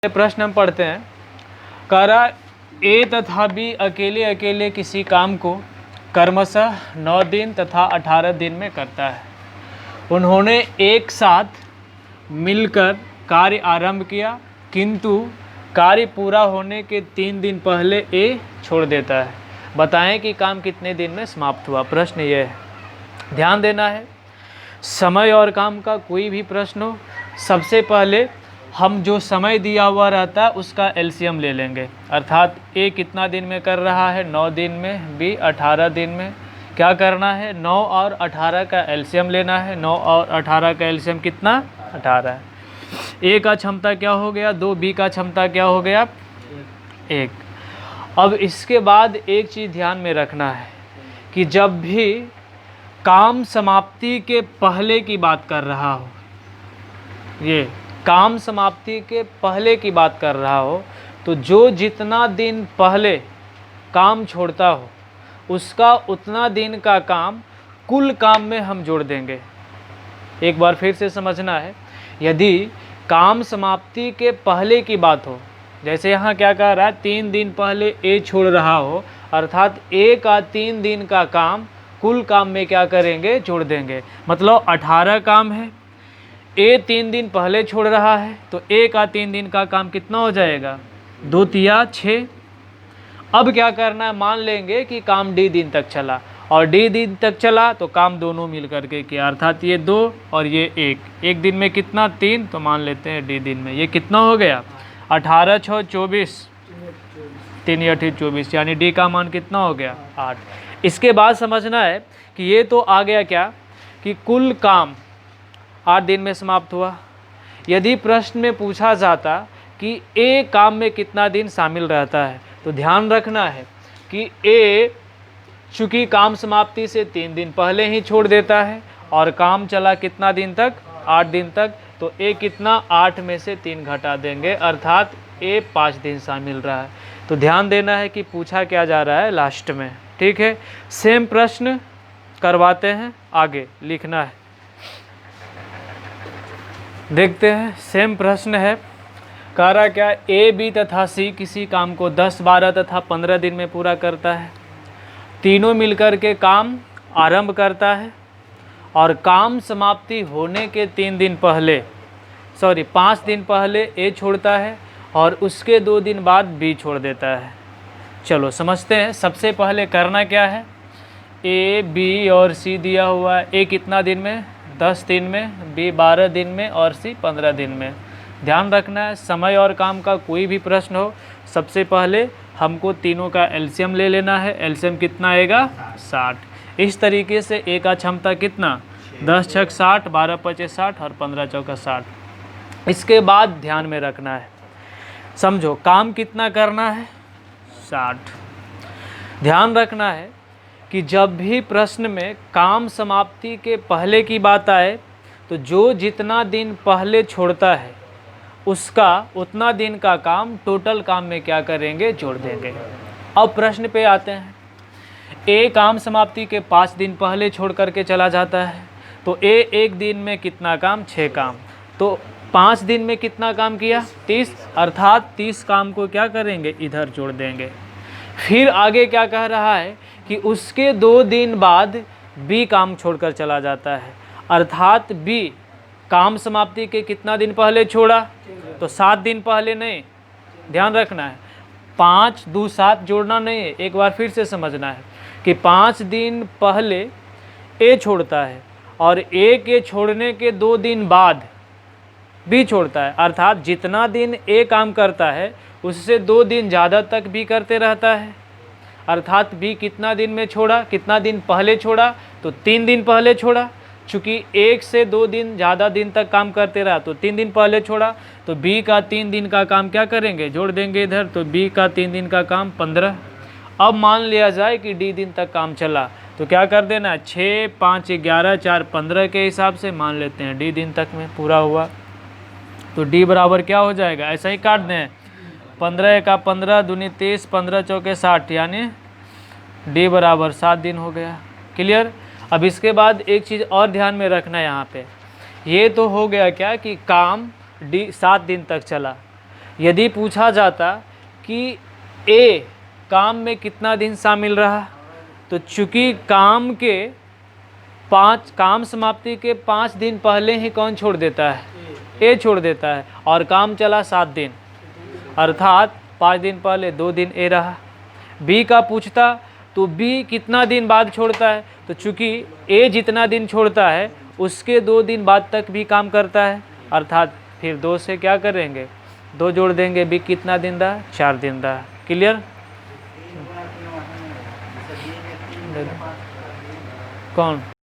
प्रश्न हम पढ़ते हैं। कह रहा ए तथा बी अकेले अकेले किसी काम को क्रमशः 9 दिन तथा 18 दिन में करता है। उन्होंने एक साथ मिलकर कार्य आरंभ किया, किंतु कार्य पूरा होने के 3 दिन पहले ए छोड़ देता है। बताएं कि काम कितने दिन में समाप्त हुआ। प्रश्न ये है, ध्यान देना है। समय और काम का कोई भी प्रश्न हो, सबसे पहले हम जो समय दिया हुआ रहता है उसका एलसीएम ले लेंगे। अर्थात ए कितना दिन में कर रहा है, 9 दिन में, बी 18 दिन में। क्या करना है, 9 और 18 का एलसीएम लेना है। 9 और 18 का एलसीएम कितना, 18 है। ए का क्षमता क्या हो गया, 2, बी का क्षमता क्या हो गया, 1। अब इसके बाद एक चीज़ ध्यान में रखना है कि जब भी काम समाप्ति के पहले की बात कर रहा हो, ये काम समाप्ति के पहले की बात कर रहा हो, तो जो जितना दिन पहले काम छोड़ता हो उसका उतना दिन का काम कुल काम में हम जोड़ देंगे। एक बार फिर से समझना है। यदि काम समाप्ति के पहले की बात हो, जैसे यहाँ क्या कह रहा है, 3 दिन पहले ए छोड़ रहा हो, अर्थात ए का 3 दिन का काम कुल काम में क्या करेंगे, जोड़ देंगे। मतलब 18 काम है, ए 3 दिन पहले छोड़ रहा है, तो ए का 3 दिन का काम कितना हो जाएगा, 2 तिया 6। अब क्या करना है, मान लेंगे कि काम डी दिन तक चला, और डी दिन तक चला तो काम दोनों मिल करके किया, अर्थात ये 2 और ये 1। एक दिन में कितना, 3, तो मान लेते हैं डी दिन में। ये कितना हो गया, 18 6 24, 3 या 24, यानी डी का मान कितना हो गया, 8। इसके बाद समझना है कि ये तो आ गया क्या, कि कुल काम 8 दिन में समाप्त हुआ। यदि प्रश्न में पूछा जाता कि ए काम में कितना दिन शामिल रहता है, तो ध्यान रखना है कि ए चूँकि काम समाप्ति से 3 दिन पहले ही छोड़ देता है और काम चला कितना दिन तक, 8 दिन तक, तो ए कितना, 8 में से 3 घटा देंगे, अर्थात ए 5 दिन शामिल रहा है। तो ध्यान देना है कि पूछा क्या जा रहा है लास्ट में। ठीक है, सेम प्रश्न करवाते हैं, आगे लिखना है। देखते हैं, सेम प्रश्न है। कह रहा क्या, ए बी तथा सी किसी काम को 10 12 तथा 15 दिन में पूरा करता है। तीनों मिलकर के काम आरंभ करता है और काम समाप्ति होने के 5 दिन पहले ए छोड़ता है और उसके 2 दिन बाद बी छोड़ देता है। चलो समझते हैं। सबसे पहले करना क्या है, ए बी और सी दिया हुआ है। ए कितना दिन में, 10 दिन में, बी 12 दिन में और सी 15 दिन में। ध्यान रखना है, समय और काम का कोई भी प्रश्न हो, सबसे पहले हमको तीनों का एलसीएम ले लेना है। एलसीएम कितना आएगा, 60। इस तरीके से ए का क्षमता कितना, 10 6 60, 12 5 60 और 15 चौका 60। इसके बाद ध्यान में रखना है, समझो काम कितना करना है, 60। ध्यान रखना है कि जब भी प्रश्न में काम समाप्ति के पहले की बात आए, तो जो जितना दिन पहले छोड़ता है उसका उतना दिन का काम टोटल काम में क्या करेंगे, जोड़ देंगे। अब प्रश्न पे आते हैं। ए काम समाप्ति के 5 दिन पहले छोड़ करके चला जाता है, तो ए एक दिन में कितना काम, 6 काम। तो 5 दिन में कितना काम किया, 30, अर्थात 30 काम को क्या करेंगे, इधर जोड़ देंगे। फिर आगे क्या कह रहा है कि उसके 2 दिन बाद बी काम छोड़कर चला जाता है, अर्थात बी काम समाप्ति के कितना दिन पहले छोड़ा, तो 7 दिन पहले नहीं। ध्यान रखना है, 5 2 7 जोड़ना नहीं है। एक बार फिर से समझना है कि 5 दिन पहले ए छोड़ता है और ए के छोड़ने के 2 दिन बाद बी छोड़ता है, अर्थात जितना दिन ए काम करता है उससे 2 दिन ज़्यादा तक बी करते रहता है। अर्थात बी कितना दिन में छोड़ा, कितना दिन पहले छोड़ा, तो 3 दिन पहले छोड़ा। चूँकि 1 से 2 दिन ज़्यादा दिन तक काम करते रहा, तो 3 दिन पहले छोड़ा, तो बी का 3 दिन का काम क्या करेंगे, जोड़ देंगे इधर, तो बी का 3 दिन का काम 15। अब मान लिया जाए कि डी दिन तक काम चला, तो क्या कर देना, 6 5 11 4 15 के हिसाब से मान लेते हैं डी दिन तक में पूरा हुआ। तो डी बराबर क्या हो जाएगा, ऐसा ही काट दें, 15 का 15 दूनी 30, 15 चौके 60, यानी डी बराबर 7 दिन हो गया। क्लियर। अब इसके बाद एक चीज़ और ध्यान में रखना है यहाँ पे, ये तो हो गया क्या कि काम डी 7 दिन तक चला। यदि पूछा जाता कि ए काम में कितना दिन शामिल रहा, तो चूंकि काम समाप्ति के 5 दिन पहले ही कौन छोड़ देता है, ए छोड़ देता है, और काम चला 7 दिन, अर्थात 5 दिन पहले 2 दिन ए रहा। बी का पूछता तो बी कितना दिन बाद छोड़ता है, तो चूंकि ए जितना दिन छोड़ता है उसके 2 दिन बाद तक भी काम करता है, अर्थात फिर 2 से क्या करेंगे, 2 जोड़ देंगे, बी कितना दिन रहा, 4 दिन रहा। क्लियर? कौन